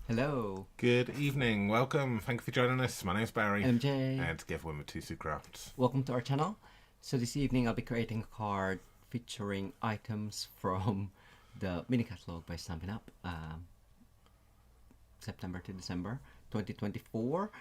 Hello. Good evening, welcome, thank you for joining us. My name's Barry. MJ. And together we're Mitosu Crafts. Welcome to our channel. So this evening I'll be creating a card featuring items from the mini catalog by Stampin Up. September to December 2024.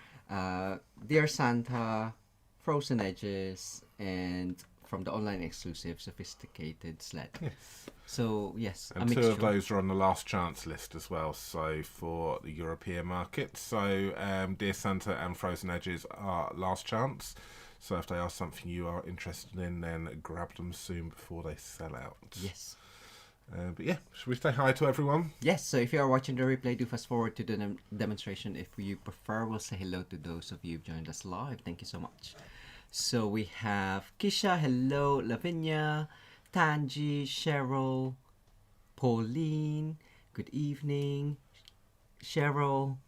Dear Santa, Frozen Edges, and from the online exclusive Sophisticated Sled. Yes. So yes, And two of those are on the last chance list as well, so for the European market. So Dear Santa and Frozen Edges are last chance. So if they are something you are interested in, then grab them soon before they sell out. Yes. But yeah, should we say hi to everyone? Yes, so if you are watching the replay, do fast forward to the demonstration. If you prefer, we'll say hello to those of you who've joined us live. Thank you so much. So we have Kisha, hello, Lavinia, Tanji, Cheryl, Pauline, good evening, Cheryl,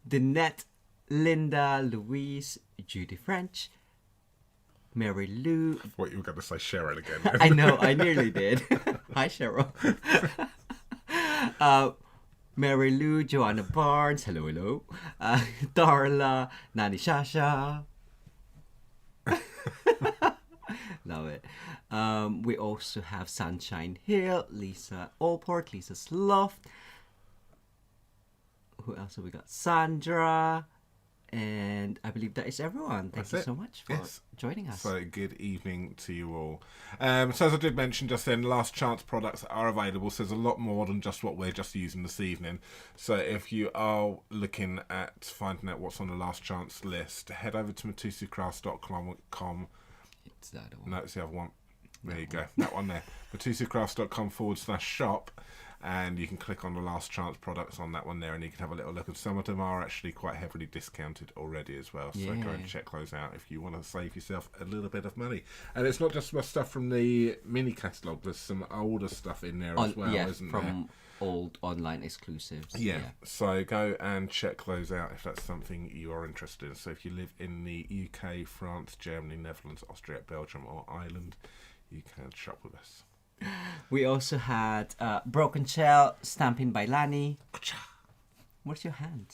Danette, Linda, Louise, Judy French, Mary Lou. What, you were going to say Cheryl again? I know, I nearly did. Hi, Cheryl. Mary Lou, Joanna Barnes, hello. Darla, Nani Shasha. Love it. We also have Sunshine Hill, Lisa Allport, Lisa Sloth. Who else have we got? Sandra. And I believe that is everyone. Thank you so much for joining us. So good evening to you all. So as I did mention just then, last chance products are available. So there's a lot more than just what we're just using this evening. So if you are looking at finding out what's on the last chance list, head over to mitosucrafts.com. It's the other one. No, it's the other one. There you go. That one there. mitosucrafts.com/shop. And you can click on the last chance products on that one there, and you can have a little look. And some of them are actually quite heavily discounted already as well. So go and check those out if you want to save yourself a little bit of money. And it's not just stuff from the mini catalogue. There's some older stuff in there as well, isn't there? From old online exclusives. Yeah. So go and check those out if that's something you are interested in. So if you live in the UK, France, Germany, Netherlands, Austria, Belgium, or Ireland, you can shop with us. We also had Broken Shell, Stampin' by Lani. Where's your hand?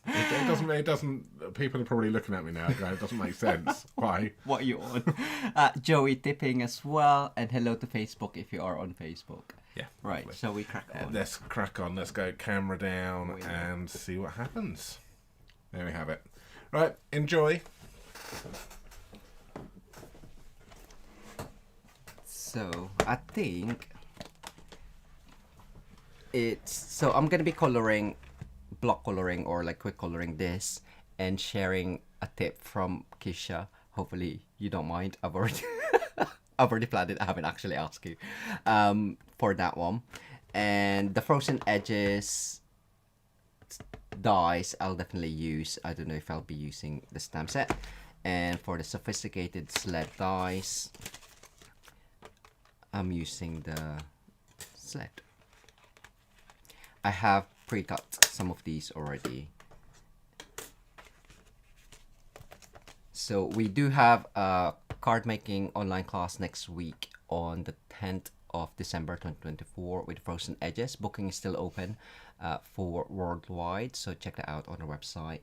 It doesn't. People are probably looking at me now going, it doesn't make sense. Why? What are you on? Joey Tipping as well. And hello to Facebook if you are on Facebook. Yeah. Right, lovely. shall we crack on? Let's crack on. Let's go camera down and see what happens. There we have it. Right, enjoy. So I think so I'm gonna be coloring, block coloring or like quick coloring this, and sharing a tip from Kisha. Hopefully you don't mind. I've already planned it. I haven't actually asked you for that one. And the Frozen Edges dies I'll definitely use. I don't know if I'll be using the stamp set. And for the Sophisticated Sled dies, I'm using the sled. I have pre-cut some of these already. So we do have a card making online class next week on the 10th of December 2024 with Frozen Edges. Booking is still open for worldwide, so check that out on our website.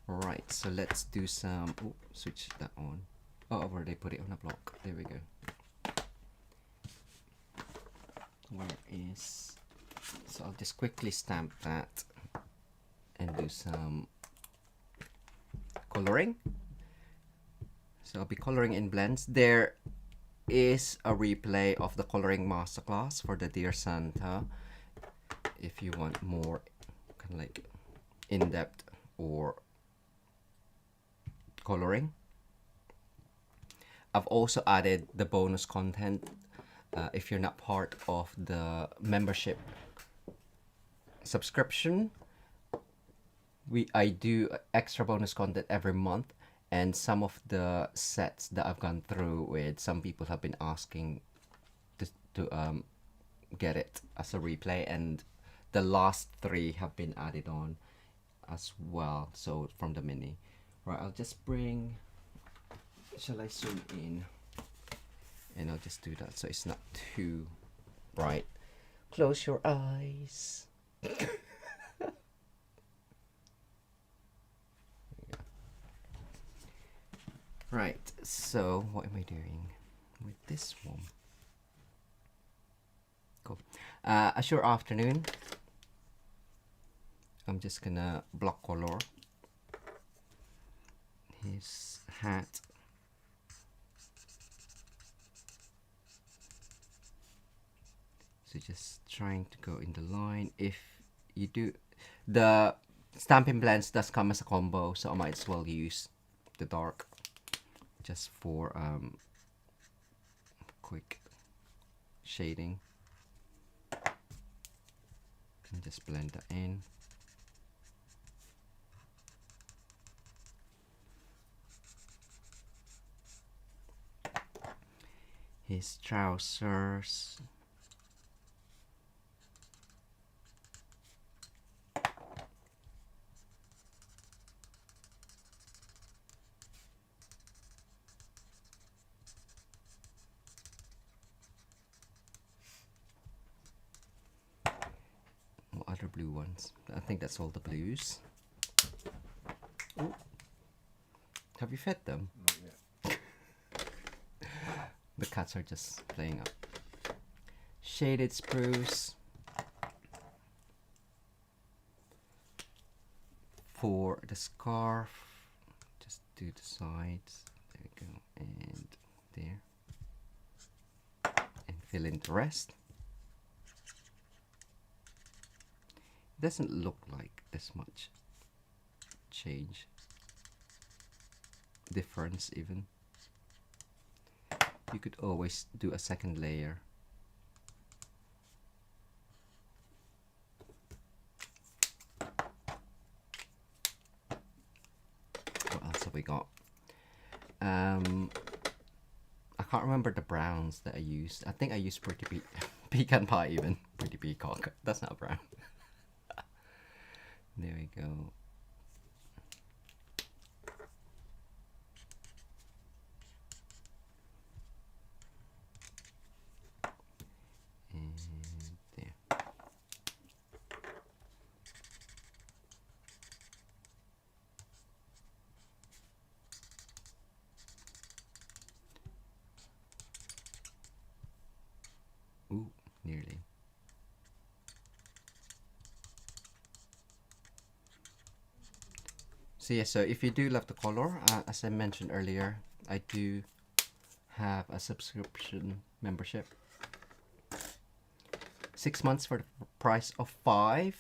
Alright, so let's do some... Oh, switch that on. Oh, I've already put it on a block. There we go. Where is... So I'll just quickly stamp that and do some coloring. So I'll be coloring in blends. There is a replay of the coloring masterclass for the Dear Santa if you want more kind of like in-depth or coloring. I've also added the bonus content. If you're not part of the membership subscription, I do extra bonus content every month, and some of the sets that I've gone through with, some people have been asking to get it as a replay, and the last 3 have been added on as well, so from the mini. Right, I'll just bring, shall I zoom in? And I'll just do that so it's not too bright. Close your eyes. Right, so what am I doing with this one? Cool. A sure afternoon. I'm just gonna block color his hat. So just trying to go in the line. If you do, the Stampin' Blends does come as a combo, so I might as well use the dark just for quick shading. And just blend that in. His trousers. What other blue ones? I think that's all the blues. Ooh. Have you fed them? Not yet. The cats are just playing up. Shaded spruce. For the scarf, just do the sides. There we go. And there. And fill in the rest. Doesn't look like this much change. Difference even. You could always do a second layer. What else have we got? I can't remember the browns that I used. I think I used Pretty Pecan Pie even. Pretty Peacock. That's not brown. There we go. Ooh, nearly. So yeah, so if you do love the color, as I mentioned earlier, I do have a subscription membership. 6 months for the price of 5,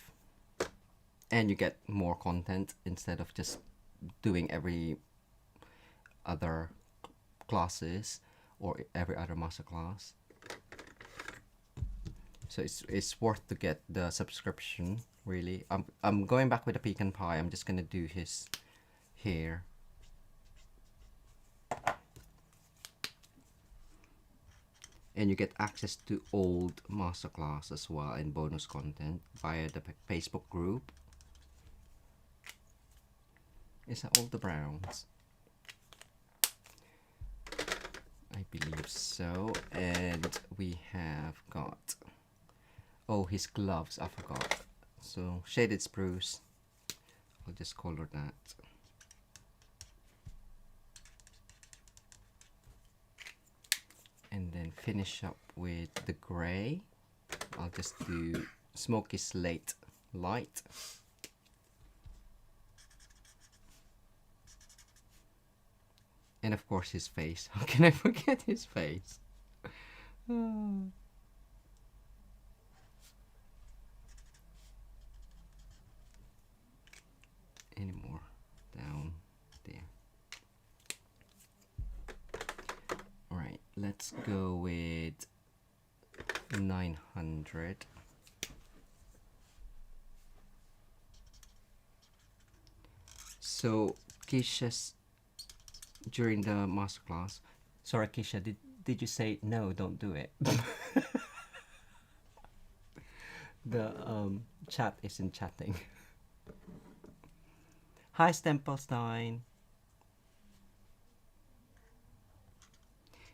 and you get more content instead of just doing every other classes or every other masterclass. So it's worth to get the subscription, really. I'm going back with the Pecan Pie. I'm just gonna do his hair. And you get access to old masterclass as well and bonus content via the Facebook group. Is that all the browns? I believe so. And we have got, oh, his gloves, I forgot. So shaded spruce, I'll just color that. And then finish up with the gray. I'll just do smoky slate light. And of course his face. How can I forget his face? Any more down there. Alright, let's go with 900. So Keisha's during the masterclass. Sorry, Keisha, did you say no? Don't do it. The chat isn't chatting. Hi, Stempelstein.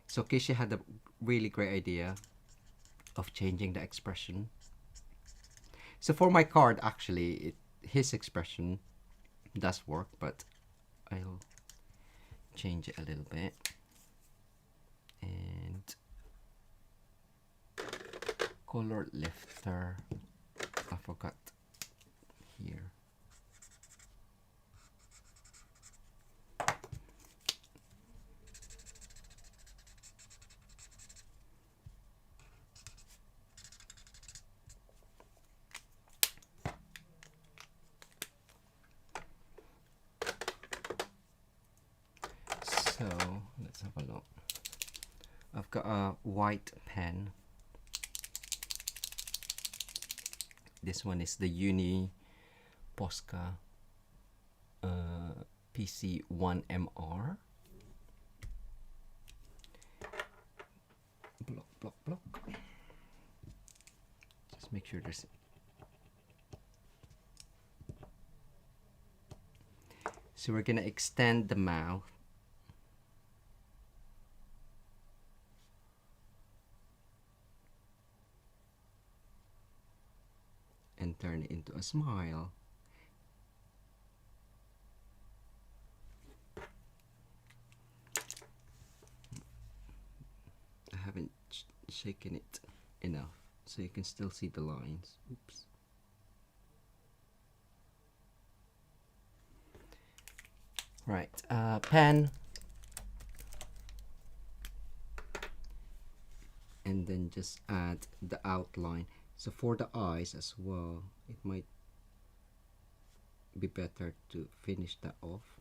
So Keisha had a really great idea of changing the expression. So for my card, actually, his expression does work, but I'll change it a little bit. And color lifter, I forgot here. So let's have a look. I've got a white pen. This one is the Uni Posca PC1MR. Block, block, block. Just make sure there's... So we're gonna extend the mouth. And turn it into a smile. I haven't shaken it enough, so you can still see the lines. Oops. Right, pen. And then just add the outline. So for the eyes as well, it might be better to finish that off.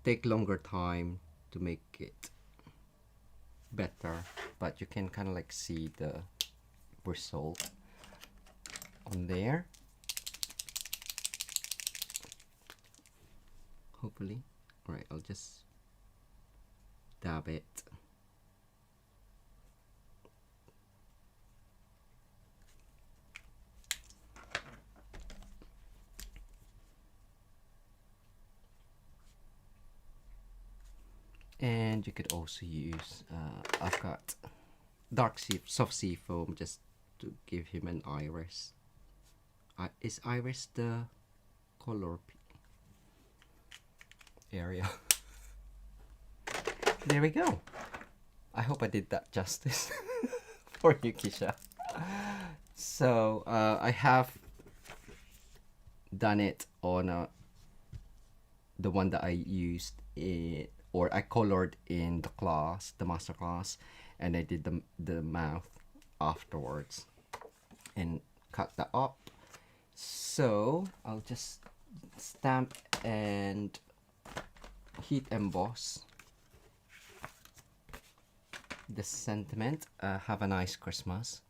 Take longer time to make it better, but you can kind of like see the result on there. Hopefully. Right, I'll just dab it. And you could also use, I've got dark soft sea foam just to give him an iris. Is iris the color area? There we go. I hope I did that justice for you, Kisha. So I have done it on the one that I used or I colored in the class, the master class, and I did the mouth afterwards and cut that up. So I'll just stamp and heat emboss the sentiment. Have a nice Christmas.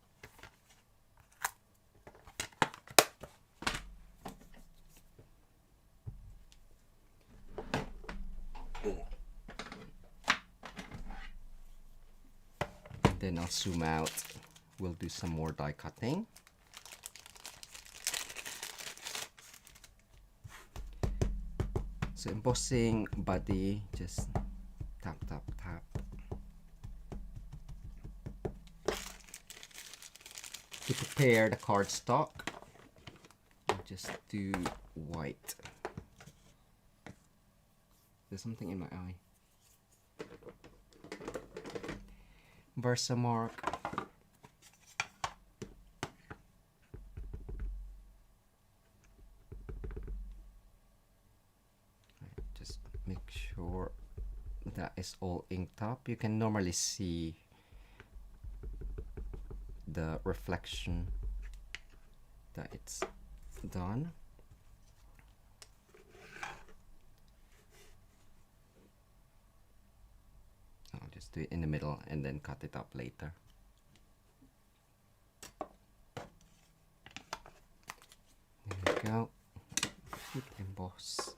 Then I'll zoom out. We'll do some more die cutting. So embossing body, just tap, tap, tap. To prepare the cardstock, I'll just do white. There's something in my eye. Versamark. Just make sure that is all inked up. You can normally see the reflection that it's done. I'll just do it in the middle and then cut it up later. There we go. Heat emboss.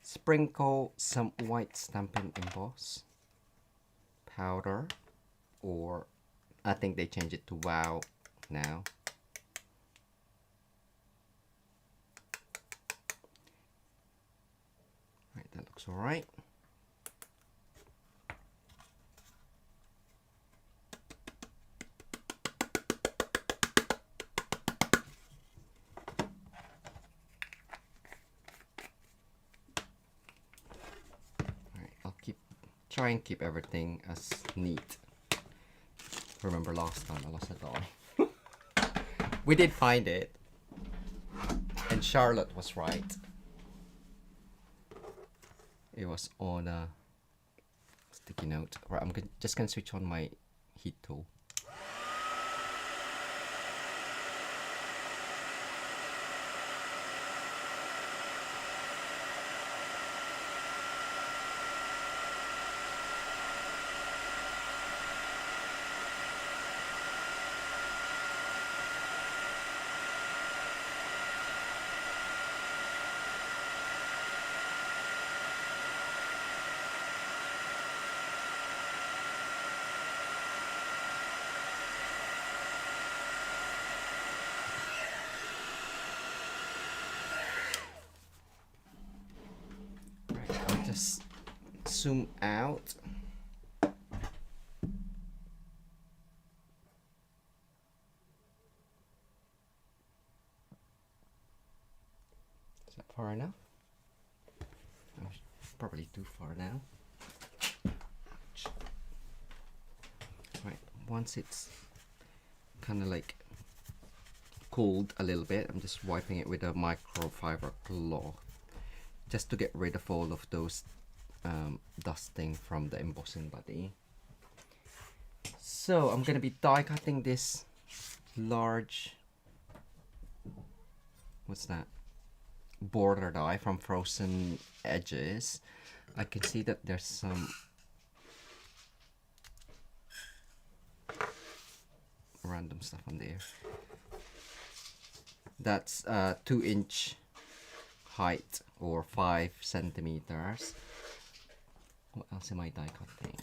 Sprinkle some white Stampin' Emboss powder, or I think they changed it to Wow now. looks alright. I'll try and keep everything as neat. Remember last time I lost a doll. We did find it, and Charlotte was right. It was on a sticky note. Right, I'm just gonna switch on my heat tool. Just zoom out. Is that far enough? Probably too far now. Ouch. Right, once it's kind of like cooled a little bit, I'm just wiping it with a microfiber cloth, just to get rid of all of those dusting from the embossing body. So I'm gonna be die cutting this large, what's that, border die from Frozen Edges. I can see that there's some random stuff on there. That's 2-inch height or 5 centimeters. What else am I die cutting?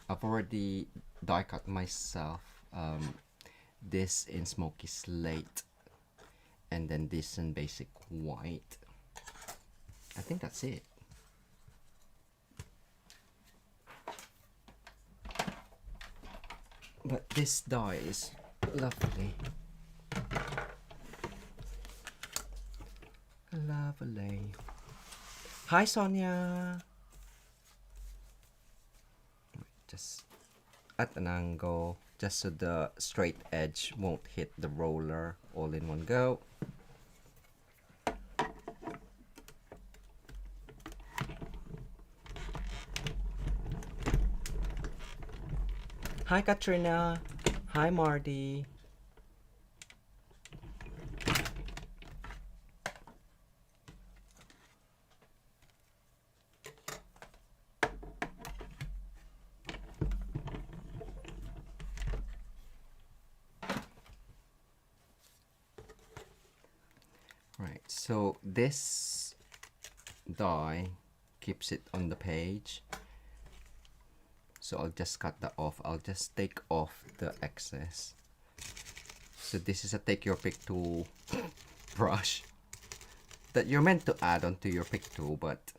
I've already die cut myself this in smoky slate, and then this in basic white. I think that's it. But this die is lovely. Lovely. Hi, Sonia. Just at an angle, just so the straight edge won't hit the roller all in one go. Hi, Katrina. Hi, Marty. Right, so this die keeps it on the page. So I'll just cut that off. I'll just take off the excess. So this is a take your pick tool brush that you're meant to add onto your pick tool, but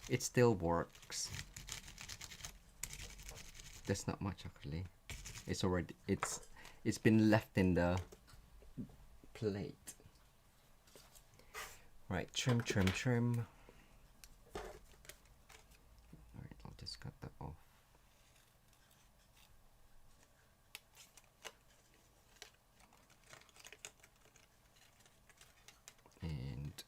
it still works. There's not much actually. It's already it's been left in the plate. Right, trim, trim, trim. Alright, I'll just cut that off. And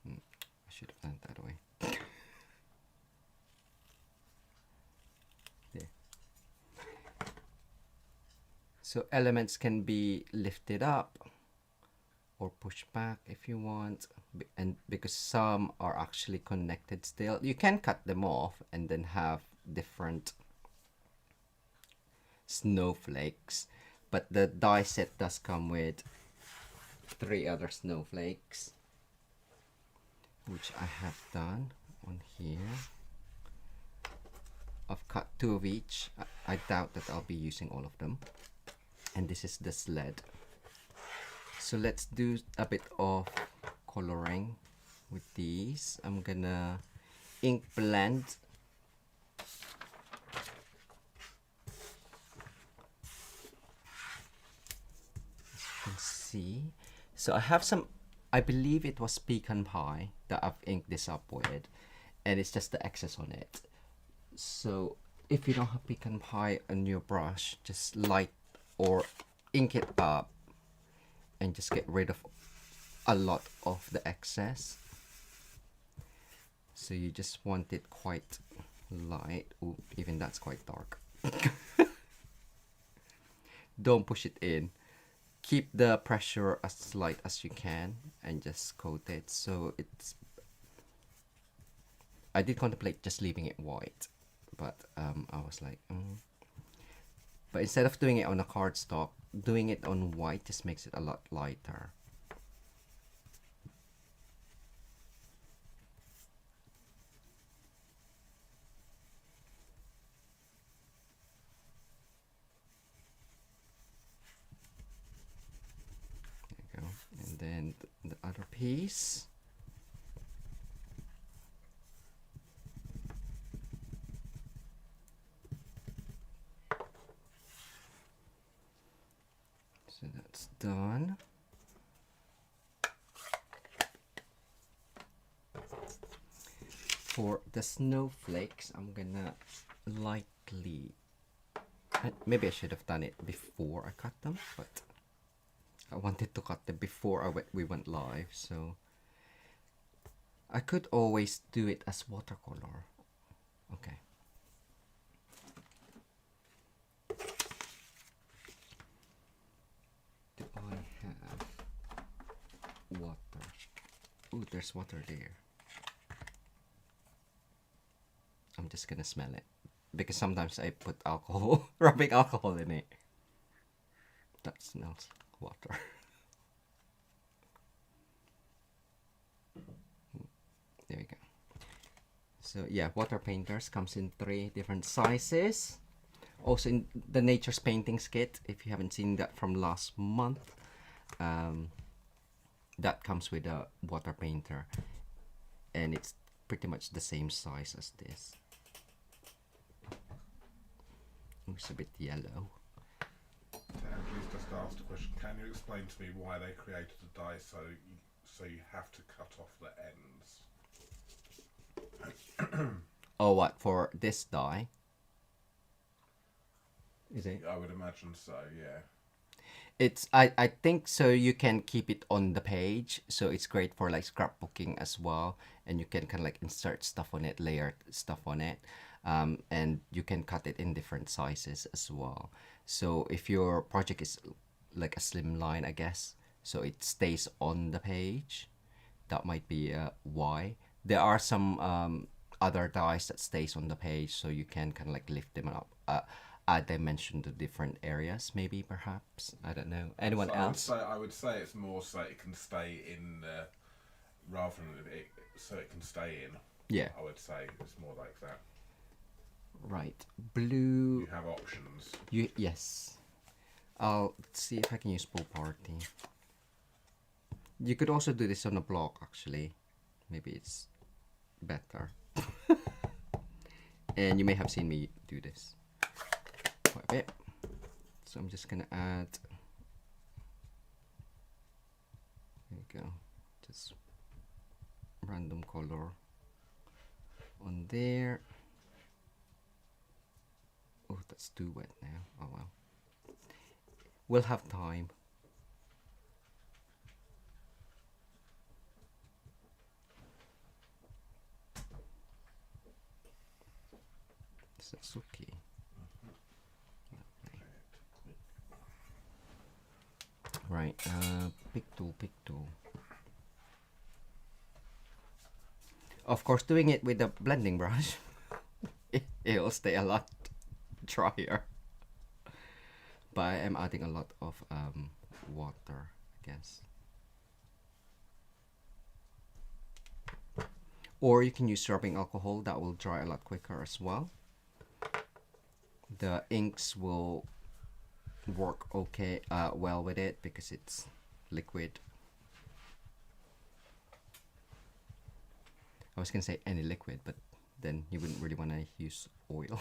I should have done it that way. So elements can be lifted up or pushed back if you want, and because some are actually connected still, you can cut them off and then have different snowflakes, but the die set does come with 3 other snowflakes, which I have done on here. I've cut 2 of each. I doubt that I'll be using all of them. And this is the sled. So let's do a bit of coloring with these. I'm gonna ink blend. As you can see. So I have some, I believe it was pecan pie that I've inked this up with. And it's just the excess on it. So if you don't have pecan pie on your brush, just light or ink it up and just get rid of a lot of the excess. So you just want it quite light. Ooh, even that's quite dark. Don't push it in. Keep the pressure as light as you can and just coat it. So it's, I did contemplate just leaving it white, but I was like, But instead of doing it on a cardstock, doing it on white just makes it a lot lighter. There you go. And then the other piece. So that's done. For the snowflakes, I'm gonna lightly, maybe I should have done it before I cut them, but I wanted to cut them before we went live, so I could always do it as watercolor. Okay. Do I have water? Ooh, there's water there. I'm just gonna smell it because sometimes I put alcohol, rubbing alcohol in it. That smells water. There we go. So yeah, water painters comes in 3 different sizes. Also in the Nature's Paintings kit, if you haven't seen that from last month, that comes with a water painter, and it's pretty much the same size as this. It's a bit yellow. Please just ask the question. Can you explain to me why they created a die so you have to cut off the ends? Oh, what, for this die? Is it? I would imagine so, yeah. It's I think so you can keep it on the page, so it's great for like scrapbooking as well, and you can kind of like insert stuff on it, layer stuff on it, and you can cut it in different sizes as well. So if your project is like a slim line, I guess, so it stays on the page, that might be why. There are some other dies that stays on the page, so you can kind of like lift them up, add dimension to different areas, maybe, perhaps. I don't know. Anyone So else? I would say it's more so it can stay in, rather than so it can stay in. Yeah. I would say it's more like that. Right. Blue. You have options. Yes. I'll see if I can use Pool Party. You could also do this on a block, actually. Maybe it's better. And you may have seen me do this quite a bit. So I'm just gonna add, there we go, just random color on there. Oh, that's too wet now. Oh well. We'll have time. Satsuki. Right, pick tool. Of course, doing it with a blending brush, it'll stay a lot drier. But I am adding a lot of water, I guess. Or you can use rubbing alcohol, that will dry a lot quicker as well. the inks will work okay well with it because it's liquid. I was gonna say any liquid, but then you wouldn't really want to use oil.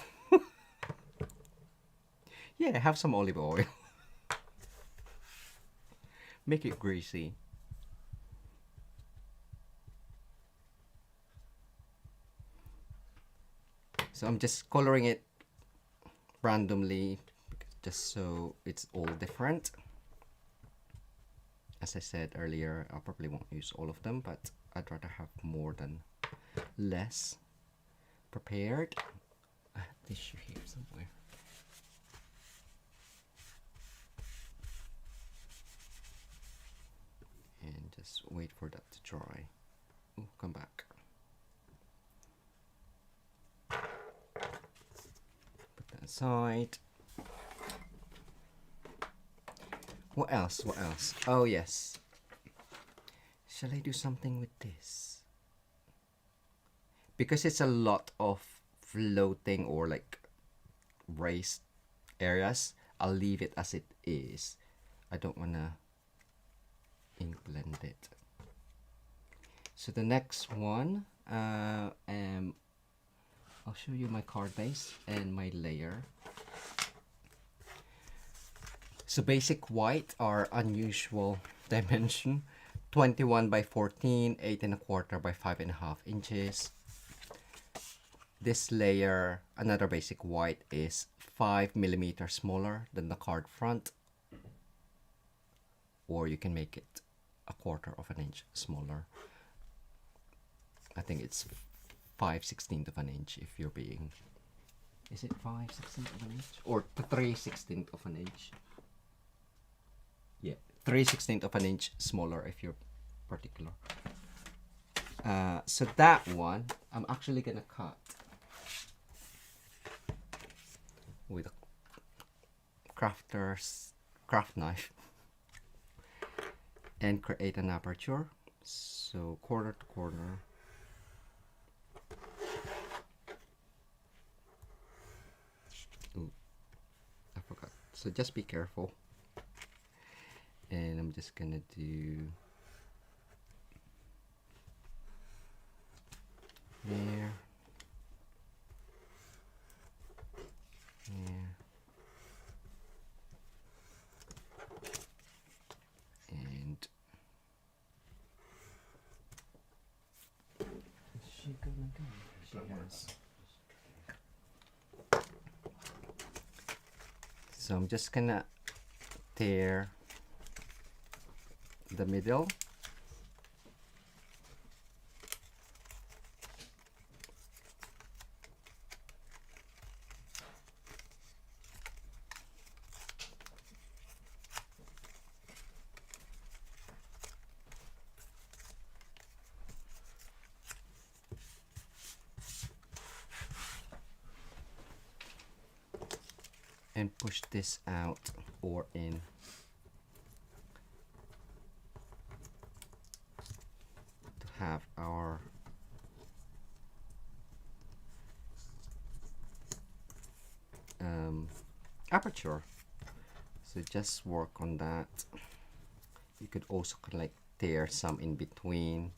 Yeah, have some olive oil. Make it greasy. So I'm just coloring it randomly, just so it's all different. As I said earlier, I probably won't use all of them, but I'd rather have more than less prepared. I have tissue here somewhere. And just wait for that to dry. Ooh, come back. Put that aside. What else? What else? Oh yes. Shall I do something with this? Because it's a lot of floating or like raised areas, I'll leave it as it is. I don't wanna ink blend it. So the next one, I'll show you my card base and my layer. So basic white are unusual dimension, 21 by 14, 8 1/4 by 5.5 inches. This layer, another basic white, is 5 millimeters smaller than the card front, or you can make it 1/4 of an inch smaller. I think it's 5/16 of an inch if you're being. Is it 5/16 of an inch or 3/16 of an inch? Yeah, 3/16 of an inch smaller if you're particular. So that one I'm actually gonna cut with a crafter's craft knife and create an aperture. So corner to corner. Ooh, I forgot. So just be careful. And I'm just gonna do there, there, and is she gonna go? She has. So I'm just gonna tear the middle. And push this out or in. To have our aperture. So just work on that. You could also kind of like tear some in between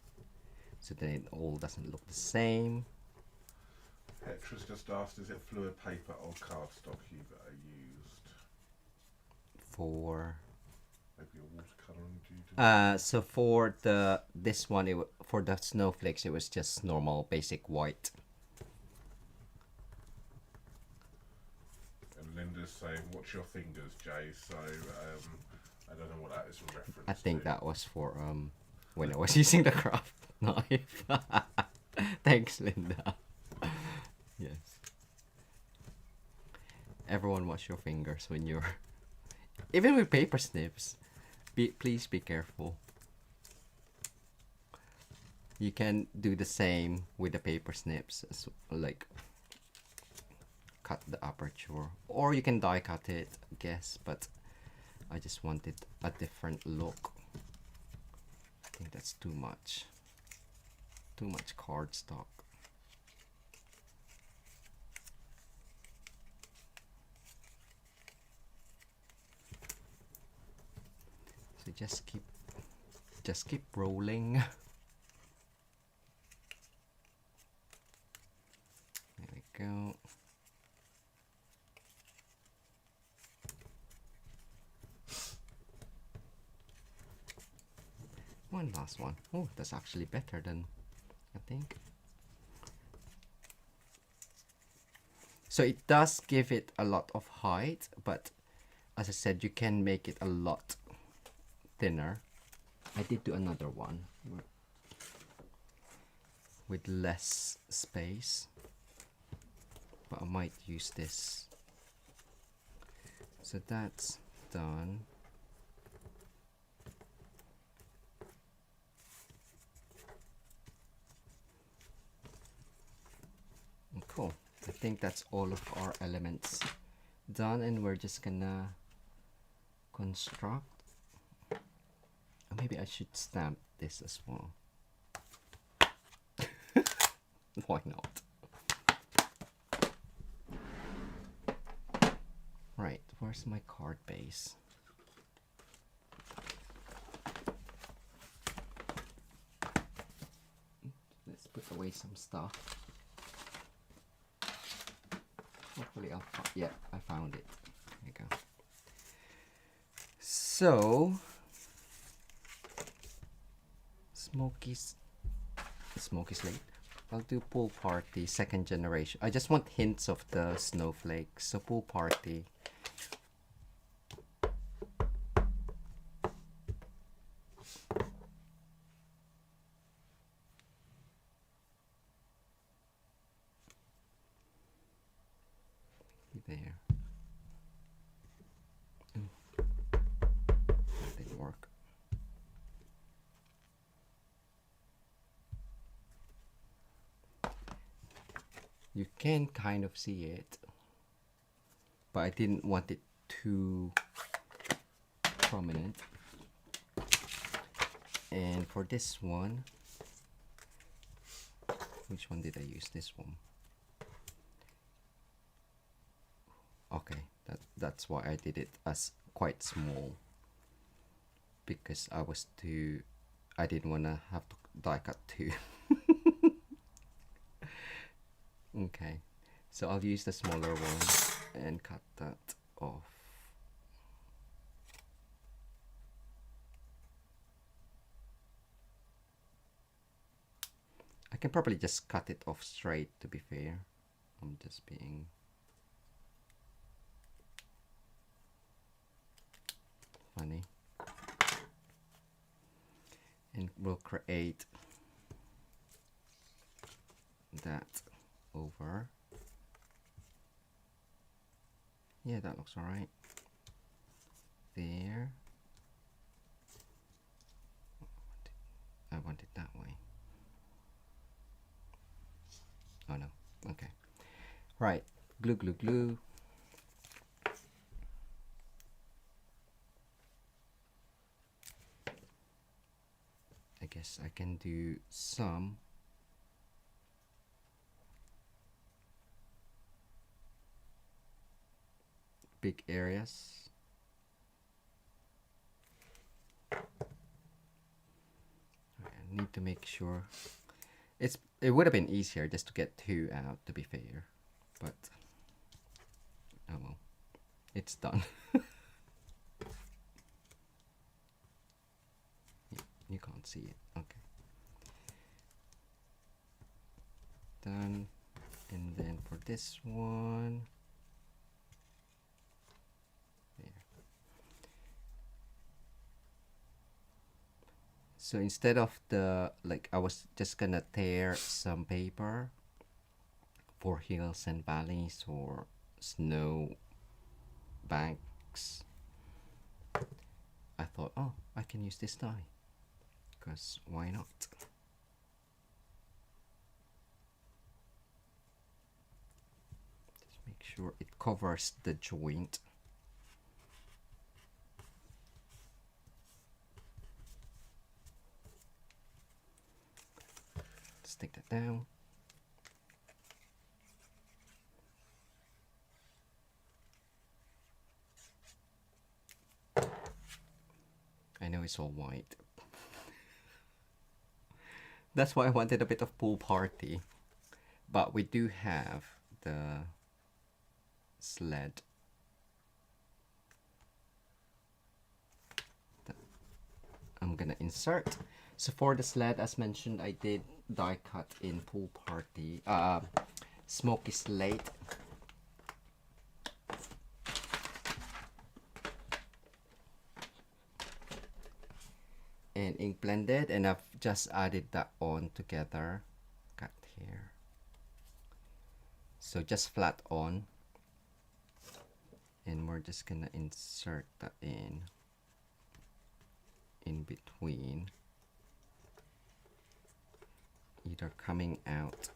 so that it all doesn't look the same. Petra's just asked, is it fluid paper or cardstock you used? For maybe a watercolor. So for this one, for the snowflakes, it was just normal basic white. And Linda's saying, "Watch your fingers, Jay." So I don't know what that is in reference. I think that was for when I was using the craft knife. Thanks, Linda. Yes. Everyone watch your fingers when you're even with paper snips. Please be careful. You can do the same with the paper snips, like cut the aperture, or you can die cut it, I guess, but I just wanted a different look. I think that's too much cardstock. to just keep rolling. There we go. One last one. Oh, that's actually better than I think. So it does give it a lot of height, but as I said, you can make it a lot thinner. I did do another one with less space, but I might use this. So that's done. Cool. I think that's all of our elements done, and we're just gonna construct. Maybe I should stamp this as well. Why not? Right, where's my card base? Let's put away some stuff. Hopefully yeah, I found it. There you go. So, Smoky Sled. I'll do Pool Party second generation. I just want hints of the snowflakes. So Pool Party. There. Ooh. That didn't work. You can kind of see it, but I didn't want it too prominent. And for this one, which one did I use? This one. Okay, that's why I did it as quite small, because I didn't want to have to die cut two. Okay, so I'll use the smaller one and cut that off. I can probably just cut it off straight, to be fair. I'm just being funny. And we'll create that over. Yeah, that looks alright. There. I want it that way. Oh no. Okay. Right. Glue, glue, glue. I guess I can do some big areas. I need to make sure it would have been easier just to get two out, to be fair, but oh well, it's done. You can't see it. Okay, done. And then for this one, there. So instead of I was just gonna tear some paper for hills and valleys or snow banks. I thought, oh, I can use this die, because why not? Just make sure it covers the joint. Stick that down. know it's all white. That's why I wanted a bit of pool party. But we do have the sled. That I'm gonna insert. So for the sled, as mentioned, I did die cut in pool party, smoky slate. And ink blended, and I've just added that on together. Cut here. So just flat on. And we're just gonna insert that in between. Either coming out,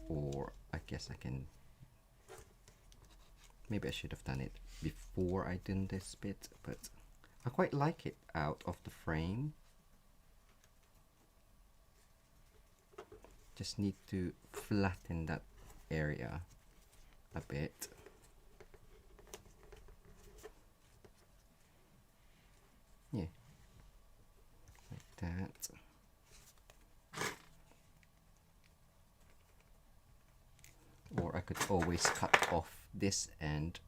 or I guess I can, maybe I should have done it before I did this bit, but I quite like it out of the frame. Just need to flatten that area a bit. Yeah, like that. Or I could always cut off this end,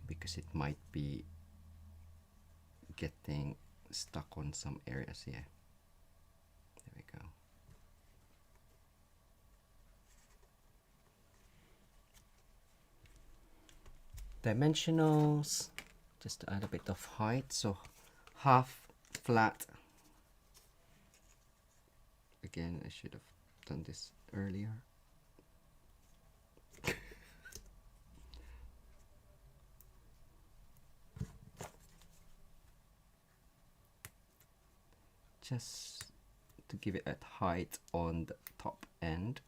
because it might be getting stuck on some areas here. There we go. Dimensionals, just to add a bit of height, so half flat. Again, I should have done this earlier. Just to give it a height on the top end.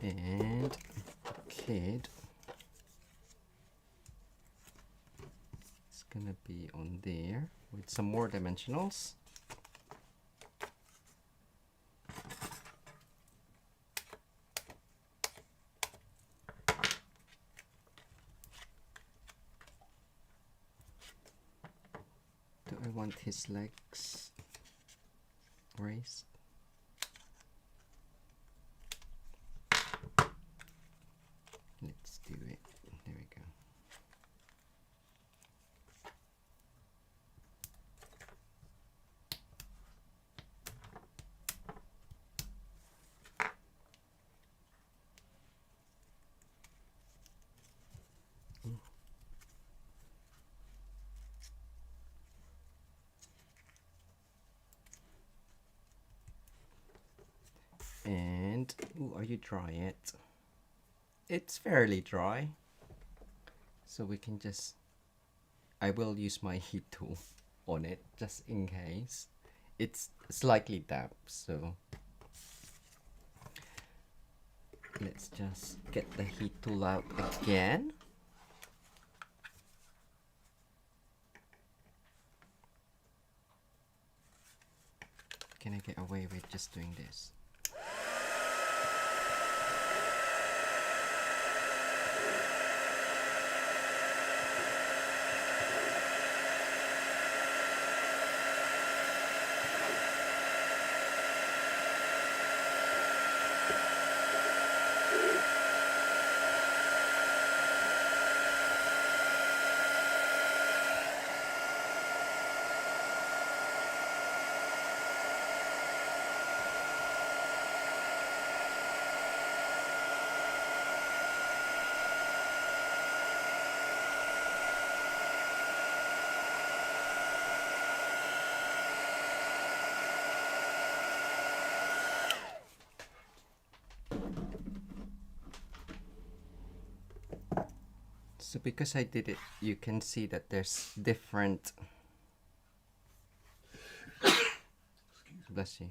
And the kid is gonna be on there with some more dimensionals. Do I want his legs raised? Let's do it. There we go. And ooh, are you dry yet? It's fairly dry, so we can just, I will use my heat tool on it just in case. It's slightly damp, so let's just get the heat tool out again. Can I get away with just doing this? So because I did it, you can see that there's different, bless you.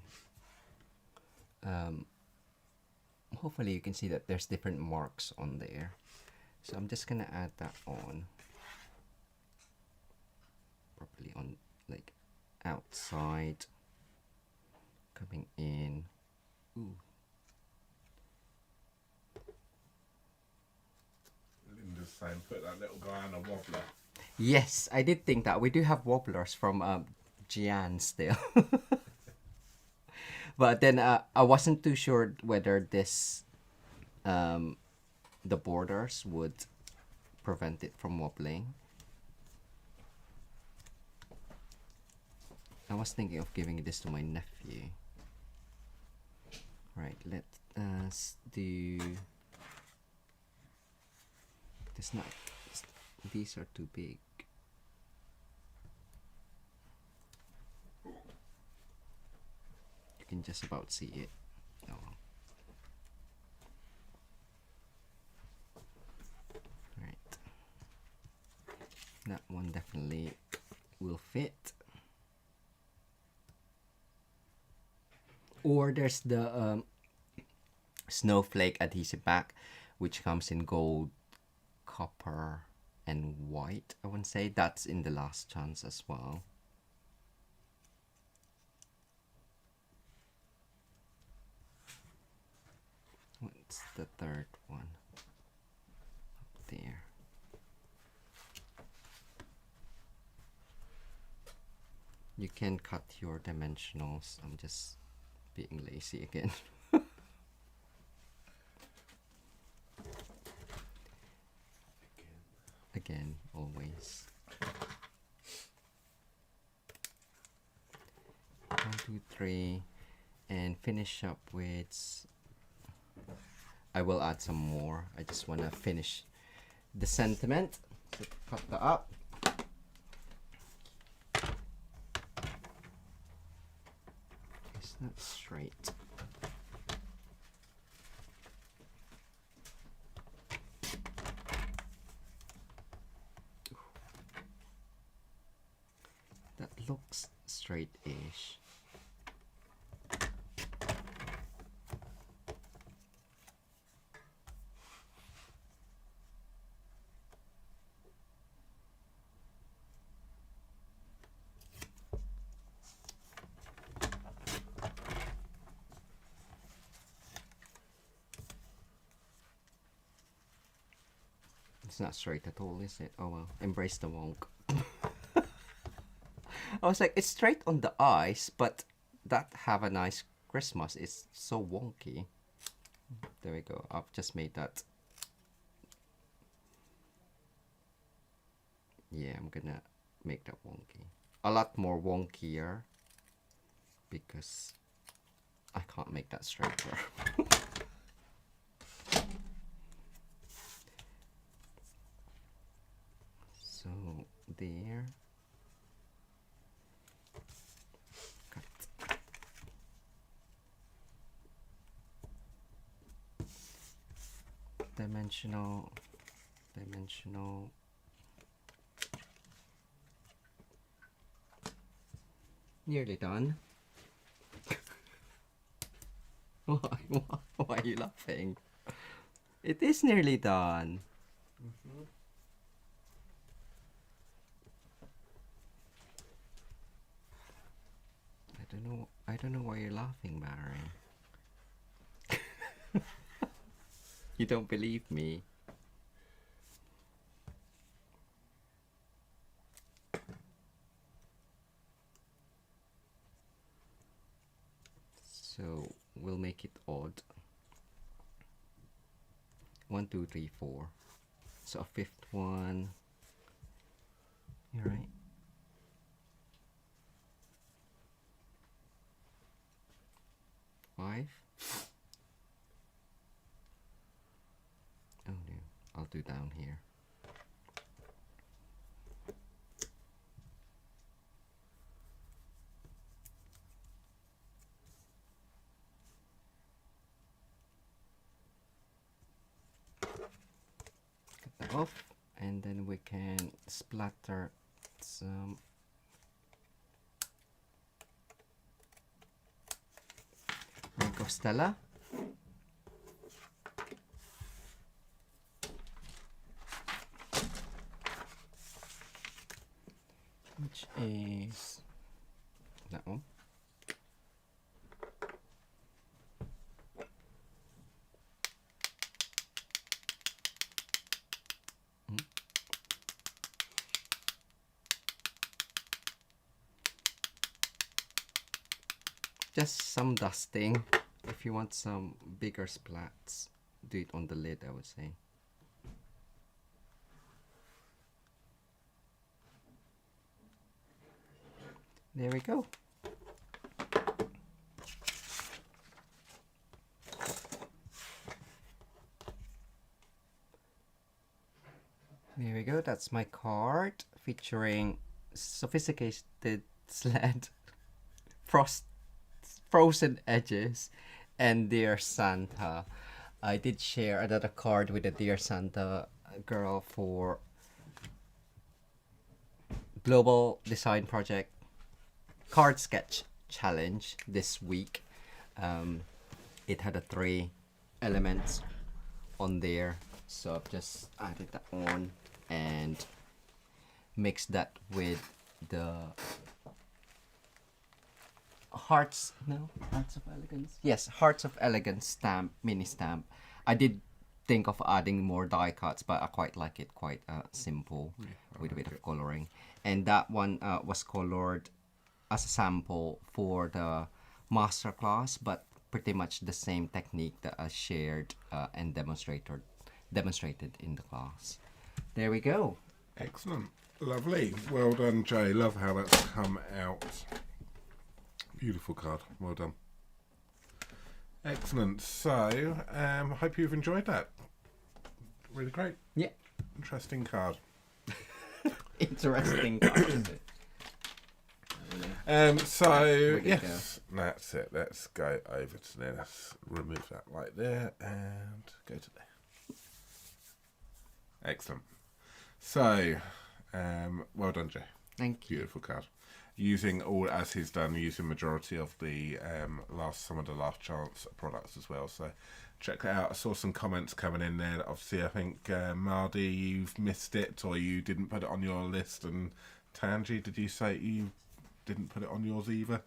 Hopefully you can see that there's different marks on there. So I'm just gonna add that on properly on outside, coming in. Ooh. Linda's saying put that little guy on a wobbler. Yes, I did think that. We do have wobblers from Gian still. But then I wasn't too sure whether this, the borders would prevent it from wobbling. I was thinking of giving this to my nephew. Right, let us do this. Not, these are too big. You can just about see it. Oh. Right, that one definitely will fit. Or there's the snowflake adhesive back, which comes in gold, copper, and white. I wouldn't say that's in the last chance as well. What's the third one? Up there. You can cut your dimensionals. I'm just being lazy again. Again, always. 1, 2, 3, and finish up with. I will add some more. I just want to finish the sentiment. So cut that up. It's not straight. That looks straight-ish. It's not straight at all, is it? Oh well, embrace the wonk. I was like, it's straight on the eyes, but that Have a Nice Christmas is so wonky. There we go. I've just made that. Yeah, I'm gonna make that wonky. A lot more wonkier because I can't make that straighter. So there. Cut. Dimensional. Nearly done. Why are you laughing? It is nearly done. Mm-hmm. I don't know why you're laughing, Barry. You don't believe me. So we'll make it odd. 1, 2, 3, 4. So a fifth one. You're right. Five. Oh no, I'll do down here. Cut that off, and then we can splatter some Rank of Stella. Which is that one. Just some dusting. If you want some bigger splats, do it on the lid, I would say. There we go. There we go. That's my card featuring sophisticated sled, frozen edges, and Dear Santa. I did share another card with the Dear Santa girl for Global Design Project Card Sketch Challenge this week. It had 3 elements on there, so I've just added that on and mixed that with the Hearts of Elegance. Yes, Hearts of Elegance stamp, mini stamp. I did think of adding more die cuts, but I quite like it quite simple with a bit of coloring. And that one was colored as a sample for the masterclass, but pretty much the same technique that I shared and demonstrated in the class. There we go. Excellent. Lovely. Well done, Jay. Love how that's come out. Beautiful card. Well done. Excellent. So, hope you've enjoyed that. Really great. Yeah. Interesting card. Interesting card, is it? So, yes, that's it. Let's go over to there. Let's remove that right there and go to there. Excellent. So, well done, Jay. Thank you. Beautiful card. Using all, as he's done, using majority of the some of the last chance products as well. So check that out. I saw some comments coming in there. Obviously, I think Mardi, you've missed it, or you didn't put it on your list, and Tangi, did you say you didn't put it on yours either?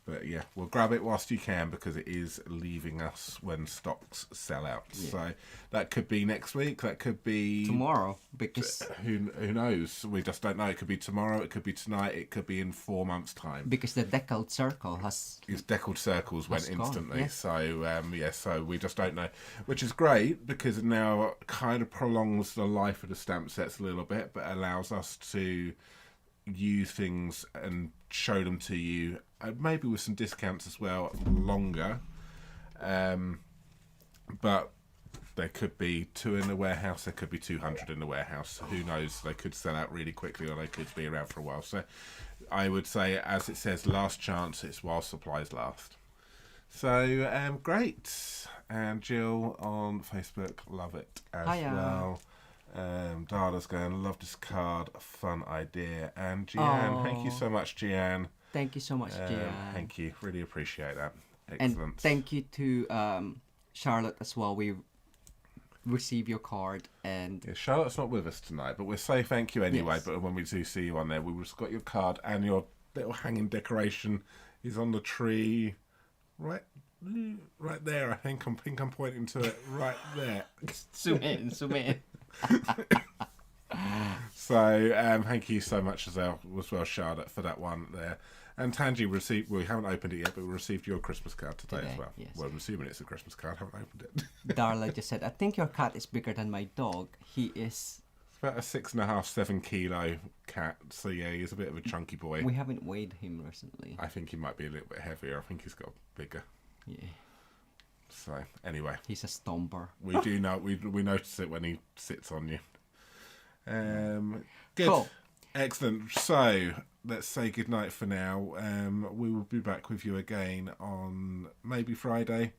But yeah, well, grab it whilst you can, because it is leaving us when stocks sell out. Yeah. So that could be next week. That could be tomorrow, because who knows? We just don't know. It could be tomorrow. It could be tonight. It could be in 4 months' time. Because the deckled circle has... Its deckled circles went instantly. Yeah. So, so we just don't know. Which is great, because it now kind of prolongs the life of the stamp sets a little bit, but allows us to use things and show them to you, maybe with some discounts as well, longer. But there could be 2 in the warehouse, there could be 200 in the warehouse. Who knows? They could sell out really quickly, or they could be around for a while. So I would say, as it says, last chance, it's while supplies last. So great. And Jill on Facebook, love it as well. Dada's going, love this card, fun idea. And Gianne, thank you so much, Gianne. Thank you so much, Gianne. Thank you, really appreciate that. Excellent. And thank you to Charlotte as well. We received your card, and yeah, Charlotte's not with us tonight, but we'll say thank you anyway. Yes. But when we do see you on there, we've just got your card, and your little hanging decoration is on the tree, right there. I think I'm pointing to it right there. Zoom in. So thank you so much as well, Charlotte, for that one there. And Tangi received, we haven't opened it yet, but we received your Christmas card today as well. Yes. Well, I'm assuming it's a Christmas card, haven't opened it. Darla just said, I think your cat is bigger than my dog. He is... It's about a 6.5, 7 kilo cat. So yeah, he's a bit of a chunky boy. We haven't weighed him recently. I think he might be a little bit heavier. I think he's got bigger. Yeah. So anyway. He's a stomper. We do know, we notice it when he sits on you. Good. Cool. Excellent. So let's say goodnight for now. We will be back with you again on maybe Friday.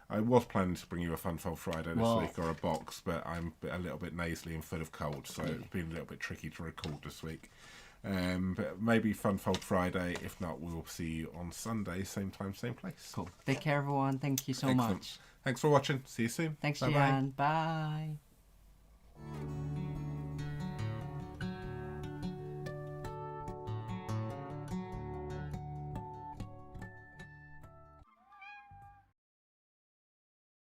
I was planning to bring you a Fun Fold Friday this week, or a box, but I'm a little bit nasally and full of cold, so it's been a little bit tricky to record this week. But maybe Fun Fold Friday. If not, we will see you on Sunday, same time, same place. Cool. Take care, everyone. Thank you so much. Thanks for watching. See you soon. Thanks, Bye-bye. Jan. Bye.